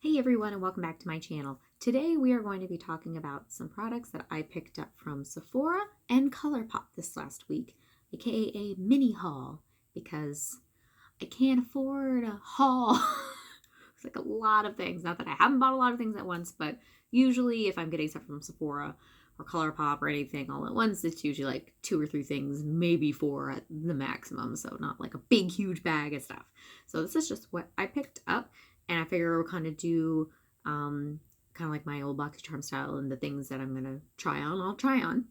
Hey everyone, and welcome back to my channel. Today we are going to be talking about some products that I picked up from Sephora and Colourpop this last week, aka a mini haul, because I can't afford a haul. It's like a lot of things. Not that I haven't bought a lot of things at once, but usually if I'm getting stuff from Sephora or Colourpop or anything all at once, it's usually like 2 or 3 things, maybe 4 at the maximum, so not like a big huge bag of stuff. So this is just what I picked up. And I figure we'll kind of do kind of like my old box charm style, and the things that I'm going to try on, I'll try on.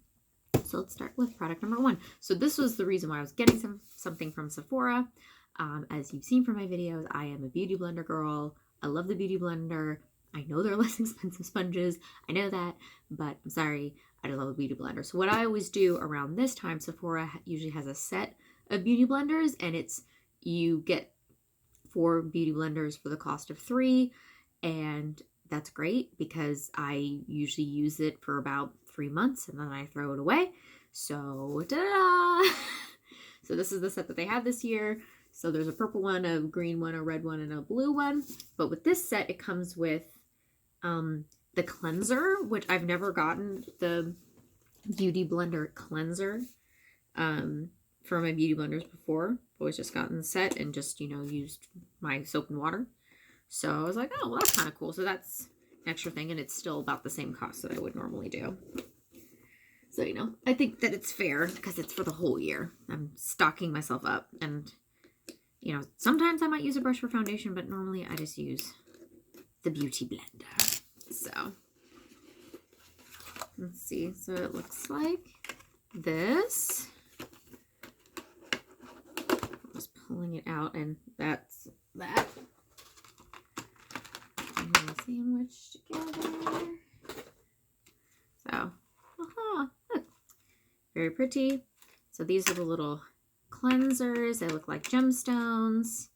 So let's start with product number 1. So this was the reason why I was getting something from Sephora. As you've seen from my videos, I am a beauty blender girl. I love the beauty blender. I know they're less expensive sponges. I know that, but I'm sorry, I love a beauty blender. So what I always do around this time, Sephora usually has a set of beauty blenders, and you get 4 beauty blenders for the cost of 3, and that's great because I usually use it for about 3 months and then I throw it away. So ta-da! So this is the set that they have this year. So there's a purple one, a green one, a red one, and a blue one. But with this set, it comes with the cleanser, which I've never gotten the beauty blender cleanser for my beauty blenders before. I've always just gotten the set and just, used my soap and water. So I was like, oh, well, that's kind of cool. So that's an extra thing, and it's still about the same cost that I would normally do. So, I think that it's fair because it's for the whole year. I'm stocking myself up, and, sometimes I might use a brush for foundation, but normally I just use the beauty blender. So let's see. So it looks like this. Pulling it out, and that's that. And then sandwiched together. So, look, very pretty. So these are the little cleansers. They look like gemstones.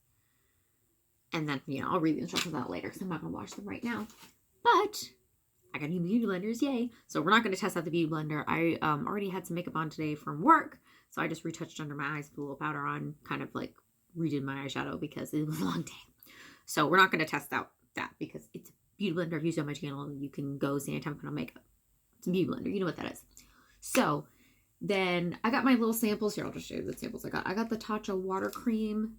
And then, I'll read the instructions out later because I'm not going to wash them right now. But I got new beauty blenders, yay. So we're not going to test out the beauty blender. I already had some makeup on today from work. So I just retouched under my eyes, put a little powder on, kind of like redid my eyeshadow because it was a long day. So we're not going to test out that because it's a beauty blender I've used on my channel. You can go see anytime I put on makeup. It's a beauty blender. You know what that is. So then I got my little samples. Here, I'll just show you the samples I got. I got the Tatcha water cream,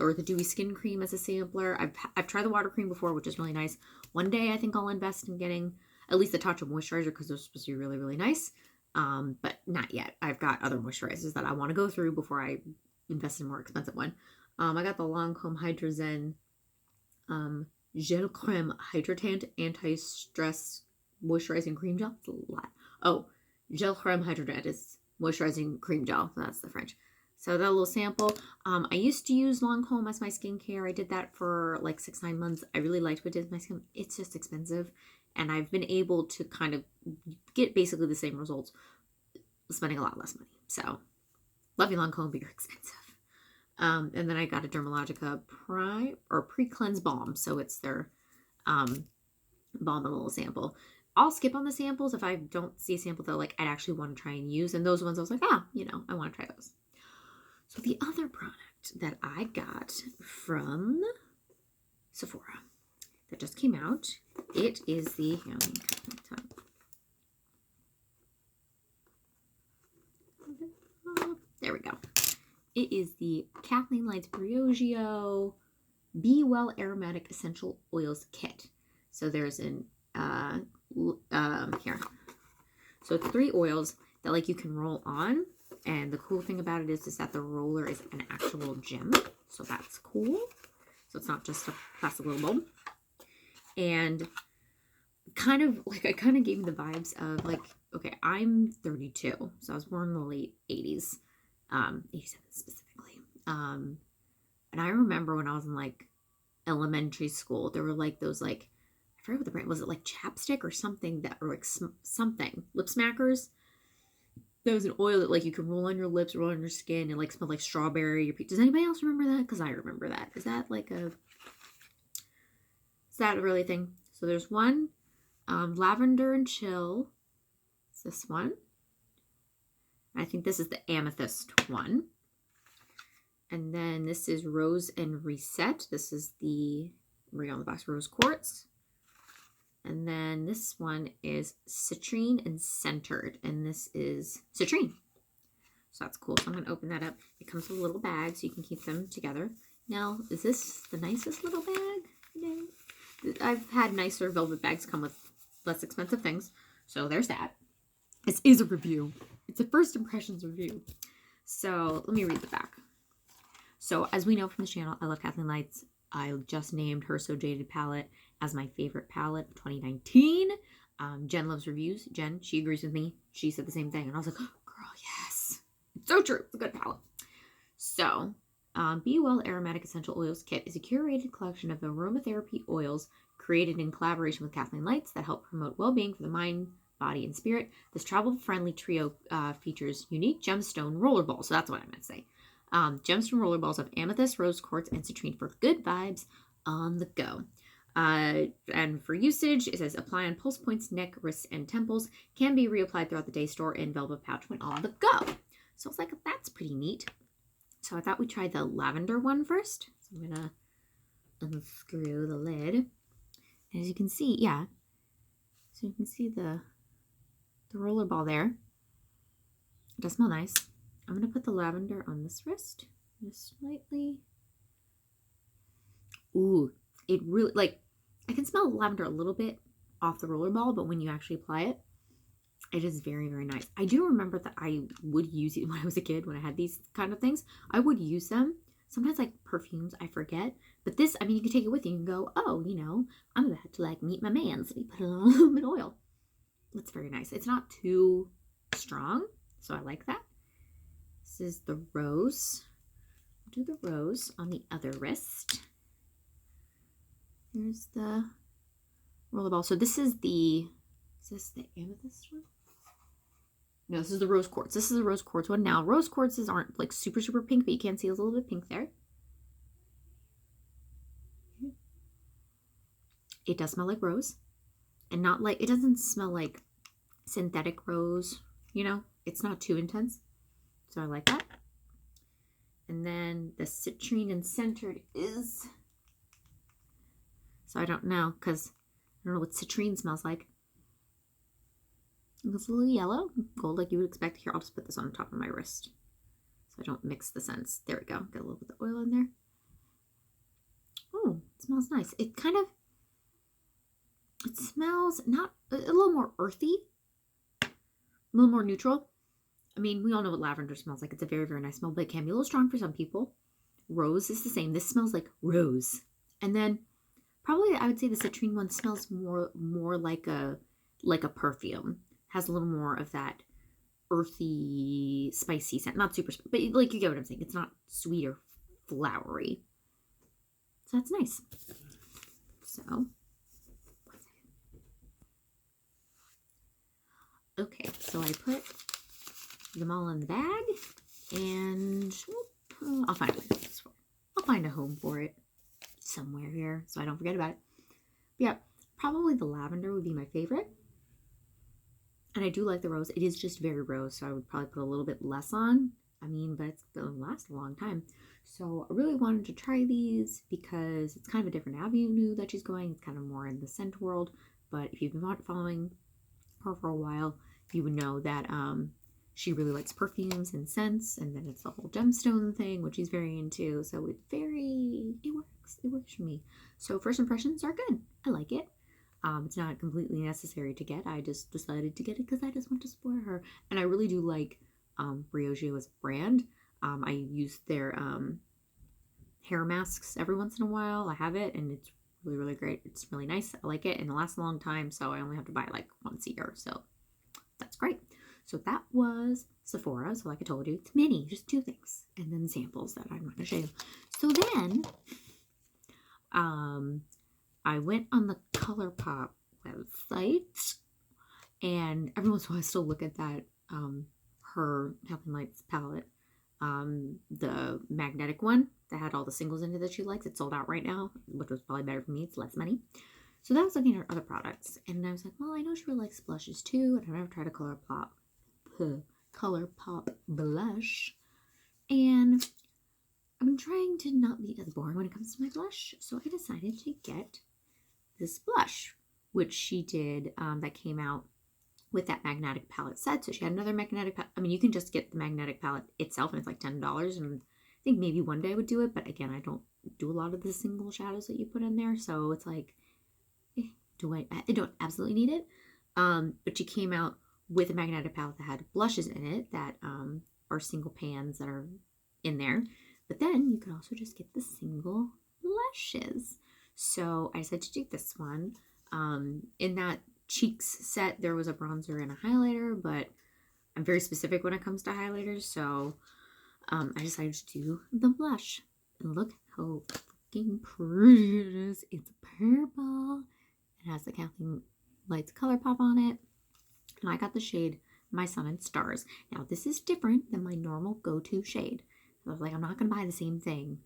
or the dewy skin cream, as a sampler. I've tried the water cream before, which is really nice. One day I think I'll invest in getting at least the Tatcha moisturizer because they're supposed to be really, really nice. But not yet. I've got other moisturizers that I want to go through before I invest in a more expensive one. I got the Lancome Hydra Zen Gel Creme Hydratant Anti-Stress Moisturizing Cream Gel. It's a lot. Oh, Gel Creme Hydratant is moisturizing cream gel. That's the French. So that little sample. I used to use Lancome as my skincare. I did that for like 6-9 months. I really liked what it did with my skin. It's just expensive. And I've been able to kind of get basically the same results, spending a lot less money. So, love you Lancome, but you're expensive. And then I got a Dermalogica pre-cleanse balm. So it's their balm in a little sample. I'll skip on the samples if I don't see a sample that I'd actually want to try and use. And those ones I was like, I want to try those. So the other product that I got from Sephora that just came out, it is the, there we go. It is the Kathleen Lights Briogeo Be Well Aromatic Essential Oils Kit. So there's an, here. So it's 3 oils that you can roll on. And the cool thing about it is that the roller is an actual gem. So that's cool. So it's not just a plastic little bulb. And it kind of gave me the vibes of okay, I'm 32. So I was born in the late 80s. 87 specifically. And I remember when I was in elementary school, there were those I forget what the brand was. It chapstick or something or something lip smackers. There was an oil that you can roll on your lips, roll on your skin, and smell like strawberry or peach. Does anybody else remember that? Because I remember that. Is that is that a really thing? So there's one, lavender and chill. It's this one. I think this is the amethyst one. And then this is Rose and Reset. This is the Read on the box, Rose Quartz. And then this one is Citrine and Centered. And this is Citrine. So that's cool. So I'm going to open that up. It comes with a little bag so you can keep them together. Now, is this the nicest little bag? No. I've had nicer velvet bags come with less expensive things. So there's that. This is a review. It's a first impressions review. So let me read the back. So as we know from the channel, I love Kathleen Lights. I just named her So Jaded palette as my favorite palette of 2019. Jen loves reviews. Jen, she agrees with me. She said the same thing. And I was like, oh, girl, yes. It's so true. It's a good palette. So, Be Well Aromatic Essential Oils Kit is a curated collection of aromatherapy oils created in collaboration with Kathleen Lights that help promote well-being for the mind, body, and spirit. This travel-friendly trio features unique gemstone rollerballs. So that's what I meant to say. Gemstone rollerballs of amethyst, rose quartz, and citrine for good vibes on the go. And for usage, it says apply on pulse points, neck, wrists, and temples. Can be reapplied throughout the day. Store in velvet pouch when on the go. So I was like, that's pretty neat. So I thought we'd try the lavender one first. So I'm going to unscrew the lid. As you can see, yeah. So you can see the rollerball there. It does smell nice. I'm going to put the lavender on this wrist. Just slightly. Ooh, it really, like, I can smell lavender a little bit off the rollerball, but when you actually apply it, it is very, very nice. I do remember that I would use it when I was a kid, when I had these kind of things. I would use them. Sometimes, like, perfumes, I forget. But this, I mean, you can take it with you and go, oh, you know, I'm about to, like, meet my man. So you put a little bit of oil. It's very nice. It's not too strong, so I like that. This is the rose. I'll do the rose on the other wrist. Here's the rollerball. So this is the amethyst one? No, this is the rose quartz. This is the rose quartz one. Now, rose quartzes aren't like super, super pink, but you can see there's a little bit pink there. It does smell like rose. And not like, it doesn't smell like synthetic rose, you know? It's not too intense. So I like that. And then the citrine and centered is, so I don't know, because I don't know what citrine smells like. It's a little yellow, gold like you would expect. Here, I'll just put this on the top of my wrist so I don't mix the scents. There we go. Got a little bit of oil in there. Oh, it smells nice. It kind of, it smells not, a little more earthy, a little more neutral. I mean, we all know what lavender smells like. It's a very, very nice smell, but it can be a little strong for some people. Rose is the same. This smells like rose. And then probably I would say the citrine one smells more like a perfume. Has a little more of that earthy, spicy scent. Not super, but like you get what I'm saying. It's not sweet or flowery. So that's nice. So, 1 second. Okay, so I put them all in the bag, and I'll find a home for it somewhere here so I don't forget about it. But yeah, probably the lavender would be my favorite. And I do like the rose. It is just very rose, so I would probably put a little bit less on. I mean, but it's going to last a long time. So I really wanted to try these because it's kind of a different avenue that she's going. It's kind of more in the scent world. But if you've been following her for a while, you would know that she really likes perfumes and scents. And then it's the whole gemstone thing, which she's very into. So it works. It works for me. So first impressions are good. I like it. It's not completely necessary to get. I just decided to get it because I just want to support her. And I really do like Briogeo as a brand. I use their hair masks every once in a while. I have it, and it's really, really great. It's really nice. I like it, and it lasts a long time, so I only have to buy it like once a year. So that's great. So that was Sephora. So like I told you, it's mini, just 2 things. And then samples that I'm going to show you. So then I went on the Colourpop website, and every once in a while I still look at that, her Kathleen Lights palette, the magnetic one that had all the singles in it that she likes. It's sold out right now, which was probably better for me. It's less money. So that was looking at her other products, and I was like, well, I know she really likes blushes too, and I've never tried a Colourpop blush, and I'm trying to not be as boring when it comes to my blush, so I decided to get this blush, which she did, that came out with that magnetic palette set. So she had another magnetic palette. I mean, you can just get the magnetic palette itself, and it's like $10, and I think maybe one day I would do it, but again, I don't do a lot of the single shadows that you put in there, so it's like, I don't absolutely need it. But she came out with a magnetic palette that had blushes in it that are single pans that are in there. But then you could also just get the single blushes. So I decided to do this one. In that cheeks set, there was a bronzer and a highlighter, but I'm very specific when it comes to highlighters, so I decided to do the blush. And look how fucking pretty it is. It's purple. It has the Kathleen Lights Colourpop on it. And I got the shade My Sun and Stars. Now, this is different than my normal go-to shade. So I was like, I'm not going to buy the same thing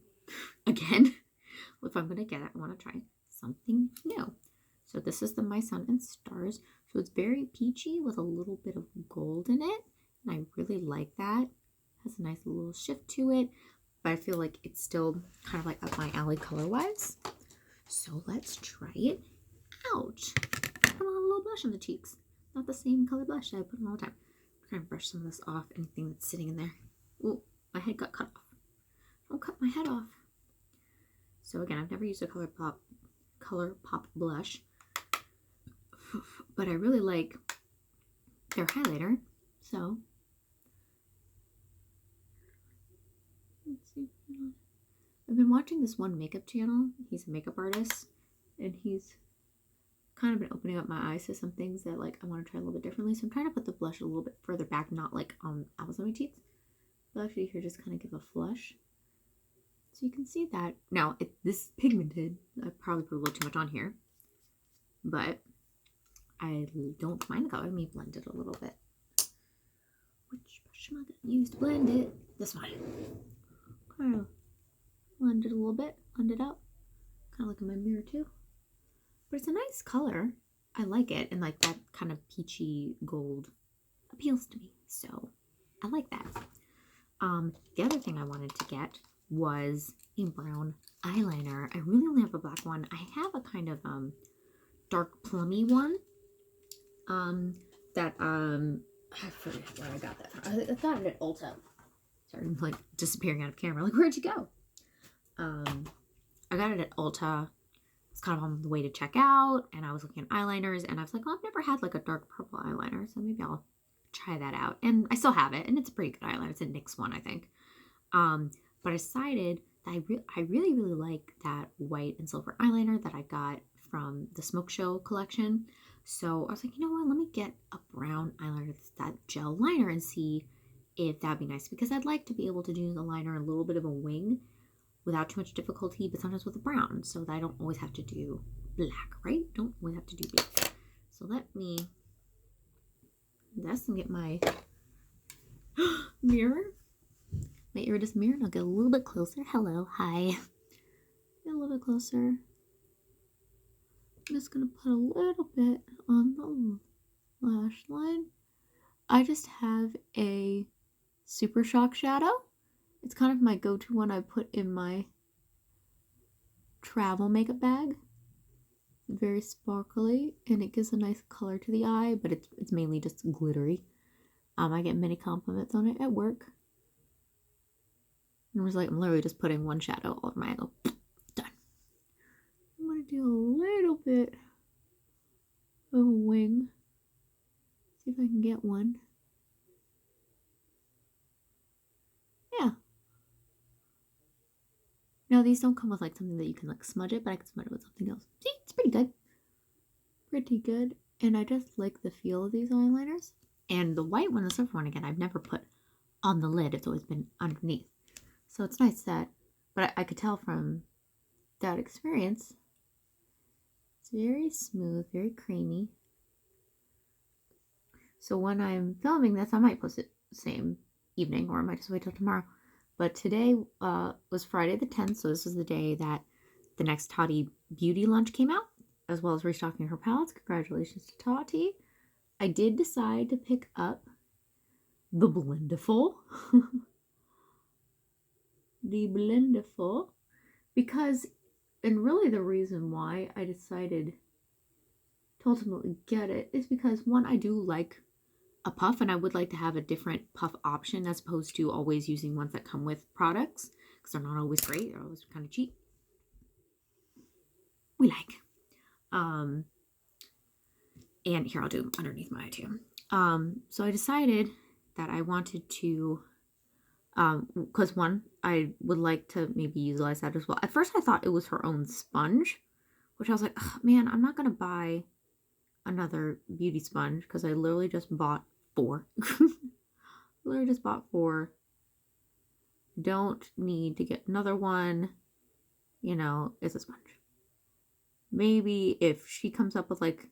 again. If I'm going to get it, I want to try something new. So this is the My Sun and Stars. So it's very peachy with a little bit of gold in it. And I really like that. It has a nice little shift to it. But I feel like it's still kind of like up my alley color-wise. So let's try it out. Put on a little blush on the cheeks. Not the same color blush that I put on all the time. I'm trying to brush some of this off, anything that's sitting in there. Ooh, my head got cut off. Don't cut my head off. So again, I've never used a Colourpop blush, but I really like their highlighter. So let's see. I've been watching this one makeup channel. He's a makeup artist, and he's kind of been opening up my eyes to some things that like I want to try a little bit differently. So I'm trying to put the blush a little bit further back, not like on apples on my cheeks, but actually here just kind of give a flush. So you can see that. Now, this is pigmented. I probably put a little too much on here, but I don't mind the color. Let me blend it a little bit. Which brush am I going to use to blend it? This one. Kind of blend it a little bit, blend it out. Kind of look in my mirror too. But it's a nice color. I like it. And like that kind of peachy gold appeals to me. So I like that. The other thing I wanted to get was a brown eyeliner. I really only have a black one. I have a kind of dark plummy one. I forget where I got that from. I got it at Ulta. Sorry, I'm like disappearing out of camera. Like, where'd you go? I got it at Ulta. It's kind of on the way to check out, and I was looking at eyeliners, and I was like, well, I've never had like a dark purple eyeliner, so maybe I'll try that out. And I still have it, and it's a pretty good eyeliner. It's a NYX one, I think. But I decided that I really, really like that white and silver eyeliner that I got from the Smoke Show collection. So I was like, you know what, let me get a brown eyeliner, that gel liner, and see if that'd be nice, because I'd like to be able to do the liner a little bit of a wing without too much difficulty, but sometimes with a brown, so that I don't always have to do black, right? Don't always have to do black. So let me get my mirror, my iridescent mirror, and I'll get a little bit closer. Hello, hi. Get a little bit closer. I'm just gonna put a little bit on the lash line. I just have a Super Shock shadow. It's kind of my go-to one I put in my travel makeup bag. Very sparkly, and it gives a nice color to the eye, but it's mainly just glittery. I get many compliments on it at work. And I was like, I'm literally just putting one shadow all over my eye. Go, done. I'm gonna do a little bit of a wing. See if I can get one. Yeah. Now, these don't come with like something that you can like smudge it, but I can smudge it with something else. See, it's pretty good. Pretty good. And I just like the feel of these eyeliners. And the white one, the silver one, again, I've never put on the lid. It's always been underneath. So it's nice that, but I could tell from that experience, it's very smooth, very creamy. So when I'm filming this, I might post it the same evening, or I might just wait till tomorrow. But today was Friday the 10th, so this was the day that the next Tarte Beauty Lunch came out, as well as restocking her palettes. Congratulations to Tarte. I did decide to pick up the Blendiful. the Blendiful because, and really the reason why I decided to ultimately get it is because, one, I do like a puff and I would like to have a different puff option as opposed to always using ones that come with products because they're not always great. They're always kind of cheap. We like. And here, I'll do underneath my eye too. So I decided that I wanted to, because one, I would like to maybe utilize that as well. At first I thought it was her own sponge, which I was like, oh, man, I'm not going to buy another beauty sponge because I literally just bought 4. Literally just bought 4. Don't need to get another one. You know, it's a sponge. Maybe if she comes up with like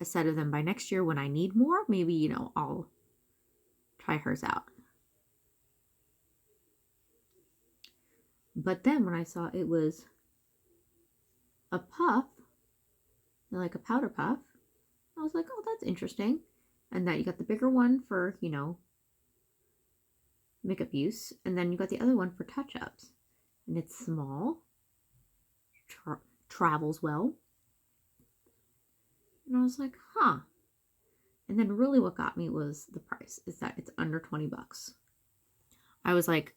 a set of them by next year when I need more, maybe, you know, I'll try hers out. But then when I saw it was a puff, like a powder puff, I was like, oh, that's interesting. And that you got the bigger one for, you know, makeup use. And then you got the other one for touch-ups. And it's small. Travels well. And I was like, huh. And then really what got me was the price. Is that it's under 20 bucks. I was like,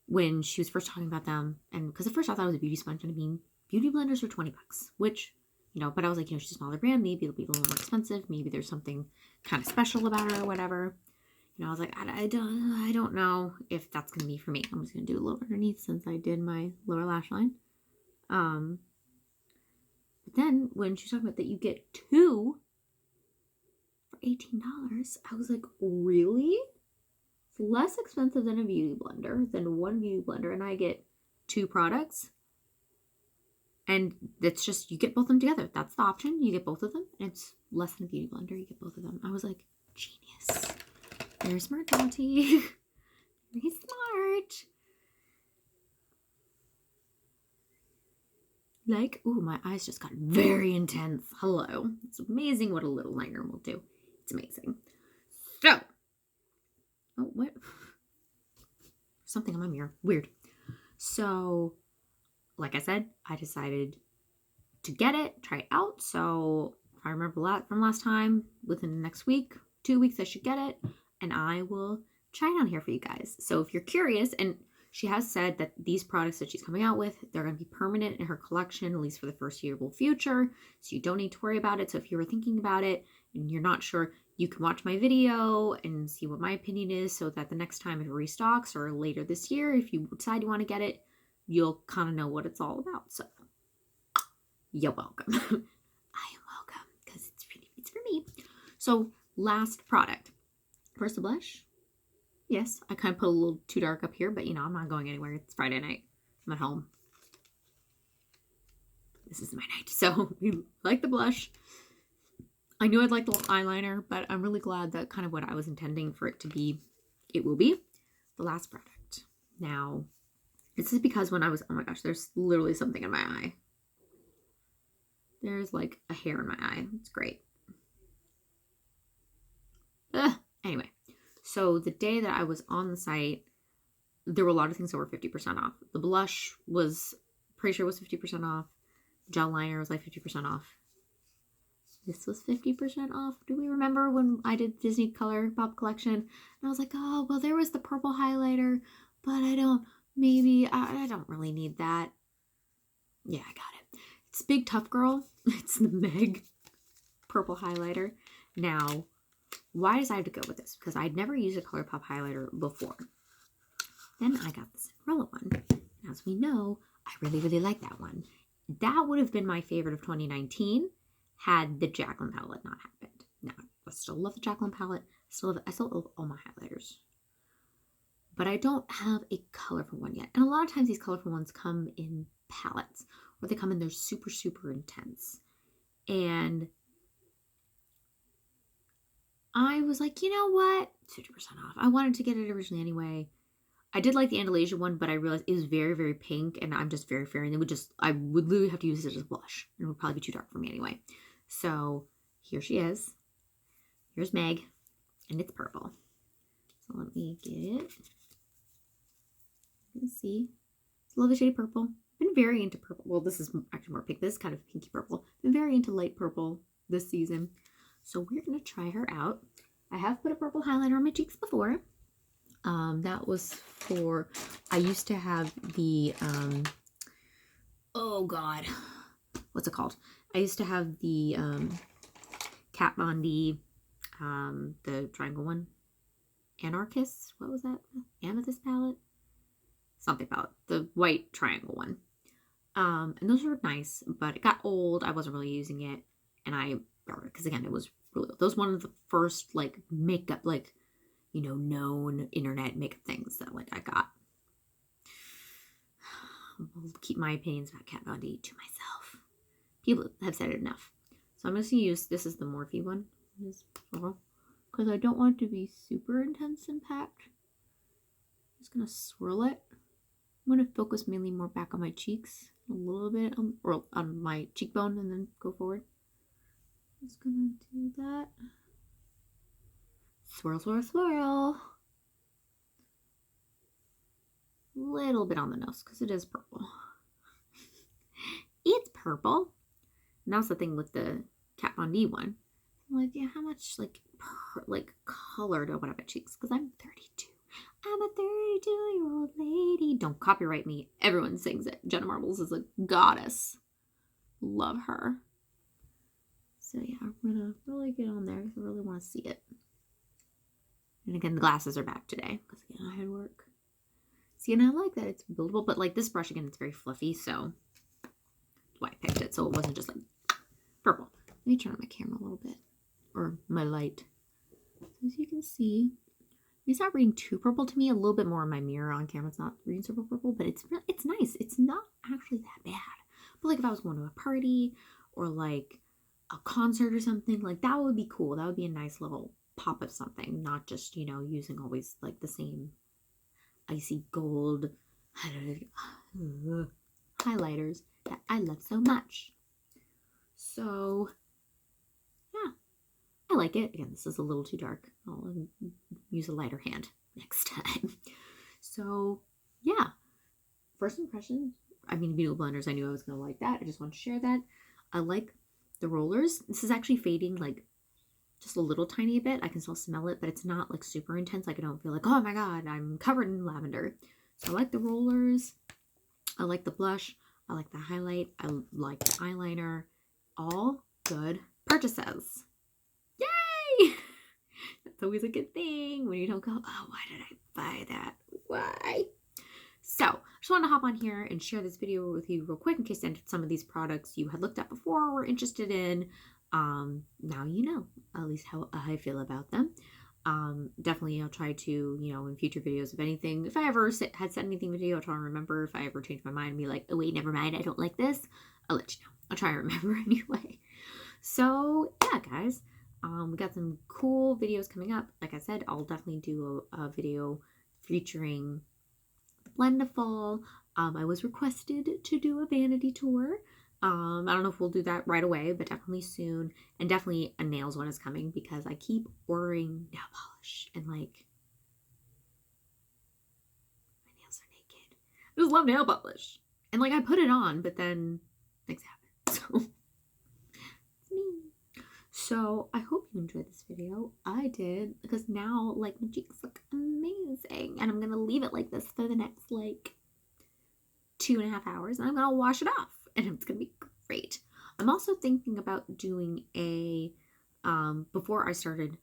when she was first talking about them, and because at first I thought it was a beauty sponge, and I mean, beauty blenders are 20 bucks, which, you know, but I was like, you know, she's a smaller brand, maybe it'll be a little more expensive, maybe there's something kind of special about her or whatever. You know, I was like, I don't know if that's going to be for me. I'm just going to do a little underneath since I did my lower lash line. But then when she was talking about that you get 2 for $18, I was like, really? It's less expensive than a beauty blender, than one beauty blender, and I get 2 products. And it's just, you get both of them together. That's the option. You get both of them, and it's less than a beauty blender. You get both of them. I was like, genius. Very smart, Dottie. Very smart. Like, ooh, my eyes just got very intense. Hello. It's amazing what a little liner will do. It's amazing. So, oh, what? Something on my mirror. Weird. So, like I said, I decided to get it, try it out. So, if I remember from last time, within the next week, 2 weeks, I should get it. And I will try it on here for you guys. So, if you're curious, and she has said that these products that she's coming out with, they're going to be permanent in her collection, at least for the foreseeable future. So, you don't need to worry about it. So, if you were thinking about it and you're not sure, you can watch my video and see what my opinion is so that the next time it restocks or later this year, if you decide you want to get it, you'll kind of know what it's all about. So, you're welcome. I am welcome because it's for me. So, last product. First, the blush. Yes, I kind of put a little too dark up here, but you know, I'm not going anywhere. It's Friday night. I'm at home. This is my night. So, we like the blush. I knew I'd like the eyeliner, but I'm really glad that kind of what I was intending for it to be, it will be. The last product. Now, this is because when I was, oh my gosh, there's literally something in my eye. There's like a hair in my eye. It's great. Anyway, so the day that I was on the site, there were a lot of things that were 50% off. The blush was, pretty sure was 50% off. Gel liner was like 50% off. This was 50% off. Do we remember when I did Disney Colourpop collection? And I was like, oh, well, there was the purple highlighter, but I don't really need that. Yeah, I got it. It's Big Tough Girl. It's the Meg purple highlighter. Now, why I decided to go with this? Because I'd never used a Colourpop highlighter before. Then I got the Cinderella one. As we know, I really, really like that one. That would have been my favorite of 2019 had the Jaclyn palette not happened. Now, I still love the Jaclyn palette. I still love all my highlighters. But I don't have a colorful one yet. And a lot of times these colorful ones come in palettes. Or they come in, they're super, super intense. And I was like, you know what? 50% off. I wanted to get it originally anyway. I did like the Andalasia one, but I realized it was very, very pink, and I'm just very fair, and I would literally have to use it as a blush, and it would probably be too dark for me anyway. So here she is. Here's Meg, and it's purple. So let me get You can see. Love the shade purple. Been very into purple. Well, this is actually more pink. This is kind of pinky purple. Been very into light purple this season. So we're going to try her out. I have put a purple highlighter on my cheeks before. That was for, I used to have the, oh God, what's it called? I used to have the Kat Von D, the triangle one. Anarchist, what was that? Amethyst palette? Something palette. The white triangle one. And those were nice, but it got old. I wasn't really using it. And I burned it because, again, it was really old. That was one of the first, like, makeup, like, you know, known internet makeup things that, like, I got. I'll keep my opinions about Kat Von D to myself. People have said it enough. So I'm just going to use, this is the Morphe one. Because I don't want it to be super intense and packed. I'm just going to swirl it. I'm going to focus mainly more back on my cheeks. A little bit, or on my cheekbone, and then go forward. Just going to do that. Swirl, swirl, swirl. Little bit on the nose, because it is purple. It's purple. And that's the thing with the Kat Von D one. I'm like, yeah, how much, like color do I want on my cheeks? Because I'm 32. I'm a 32-year-old lady. Don't copyright me. Everyone sings it. Jenna Marbles is a goddess. Love her. So yeah, I'm gonna really get on there because I really want to see it. And again, the glasses are back today because again, I had work. See, and I like that it's buildable, but like this brush again, it's very fluffy, so that's why I picked it. So it wasn't just like purple. Let me turn on my camera a little bit, or my light. So as you can see, it's not reading too purple to me. A little bit more in my mirror on camera. It's not reading super purple, but it's nice. It's not actually that bad. But like if I was going to a party or like a concert or something, like that would be cool. That would be a nice little pop of something, not just, you know, using always like the same icy gold highlighters that I love so much. So yeah, I like it. Again, this is a little too dark. I'll use a lighter hand next time. So yeah, first impression, I mean, Beauty Blenders, I knew I was going to like that. I just want to share that. I like the rollers. This is actually fading like just a little tiny bit. I can still smell it, but it's not like super intense. Like I don't feel like, oh my God, I'm covered in lavender. So I like the rollers. I like the blush. I like the highlight. I like the eyeliner. All good purchases. Yay! That's always a good thing when you don't go, oh, why did I buy that? Why? So I just wanted to hop on here and share this video with you real quick in case some of these products you had looked at before or were interested in. Now you know at least how I feel about them. Definitely I'll try to, you know, in future videos, if anything, if I ever had said anything with you, I'll try to remember. If I ever change my mind and be like, oh wait, never mind, I don't like this, I'll let you know. I'll try to remember anyway. So yeah, guys, we got some cool videos coming up. Like I said, I'll definitely do a video featuring Blendiful. I was requested to do a vanity tour. I don't know if we'll do that right away, but definitely soon. And definitely a nails one is coming because I keep ordering nail polish and like my nails are naked. I just love nail polish. And like I put it on, but then things happen. So it's me. So I hope you enjoyed this video. I did, because now like my cheeks look amazing. And I'm gonna leave it like this for the next like 2.5 hours, and I'm gonna wash it off. And it's going to be great. I'm also thinking about doing a, before I started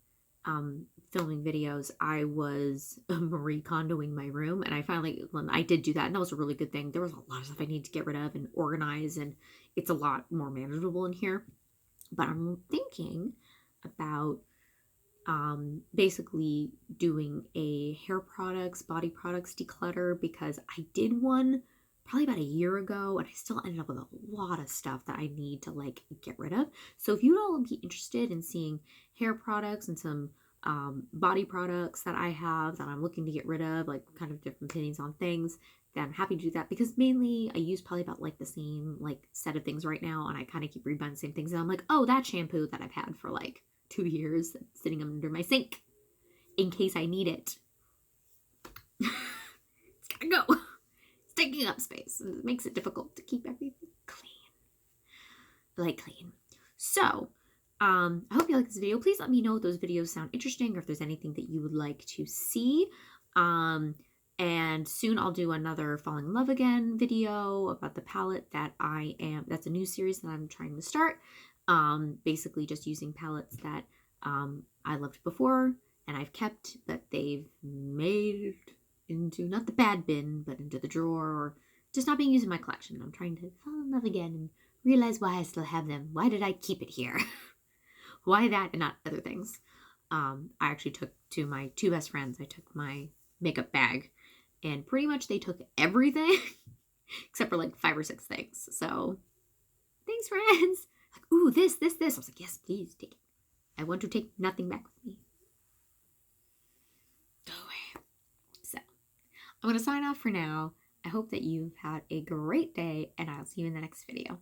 filming videos, I was Marie Kondoing my room. And I did do that. And that was a really good thing. There was a lot of stuff I need to get rid of and organize. And it's a lot more manageable in here. But I'm thinking about basically doing a hair products, body products declutter, because I did one probably about a year ago, and I still ended up with a lot of stuff that I need to like get rid of. So if you all would be interested in seeing hair products and some body products that I have that I'm looking to get rid of, like kind of different opinions on things, then I'm happy to do that, because mainly I use probably about like the same like set of things right now, and I kind of keep rebuying the same things, and I'm like, oh, that shampoo that I've had for like 2 years sitting under my sink in case I need it. It's gotta go. taking up space. It makes it difficult to keep everything clean. Like clean. So, I hope you like this video. Please let me know if those videos sound interesting or if there's anything that you would like to see. And soon I'll do another Falling in Love Again video about the palette that's a new series that I'm trying to start. Basically just using palettes that I loved before and I've kept, but they've made into not the bad bin, but into the drawer, or just not being used in my collection. I'm trying to fall in love again and realize why I still have them. Why did I keep it here? Why that and not other things? I actually took to my two best friends, I took my makeup bag and pretty much they took everything except for like 5 or 6 things. So thanks, friends. Like, ooh, this. I was like, yes, please take it. I want to take nothing back with me. Go away. So I'm going to sign off for now. I hope that you've had a great day and I'll see you in the next video.